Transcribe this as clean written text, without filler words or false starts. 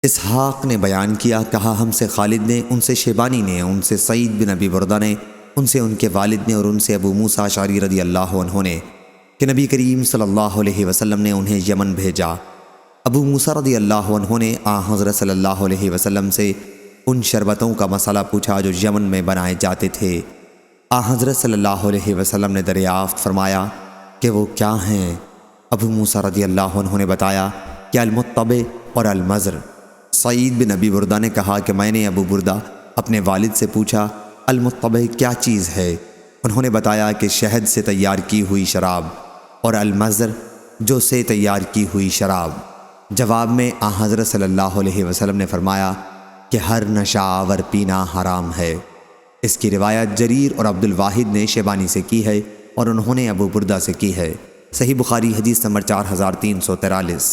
इसहाक़ ने बयान किया, कहा हमसे खालिद ने, उनसे शेबानी ने, उनसे सईद बिन अबी बुरदा ने, उनसे उनके वालिद ने और उनसे अबू मूसा अशअरी रज़ियल्लाहु अन्हु ने कि नबी करीम सल्लल्लाहु अलैहि वसल्लम ने उन्हें यमन भेजा। अबू मूसा रज़ियल्लाहु अन्हु ने हज़रत सल्लल्लाहु अलैहि वसल्लम से उन शरबतों का मसला पूछा जो यमन में बनाए जाते थे। हज़रत सल्लल्लाहु अलैहि वसल्लम ने दरियाफ़्त फरमाया कि वो क्या हैं। अबू मूसा रज़ियल्लाहु अन्हु ने बताया कि अल-मुत्तबे और अल-मज़र। सईद बिन अबी बुरदा ने कहा कि मैंने अबू बुरदा अपने वालिद से पूछा, अल-मुत्तबे क्या चीज़ है? उन्होंने बताया कि शहद से तैयार की हुई शराब और अल-मज़र जो से तैयार की हुई शराब। जवाब में हज़रत सल्लल्लाहु अलैहि वसल्लम ने फरमाया कि हर नशा आवर पीना हराम है। इसकी रिवायत जरीर और अब्दुल वाहिद ने शेबानी से की है और उन्होंने अबू बुरदा से की है। सही बुखारी हदीस नंबर 4343।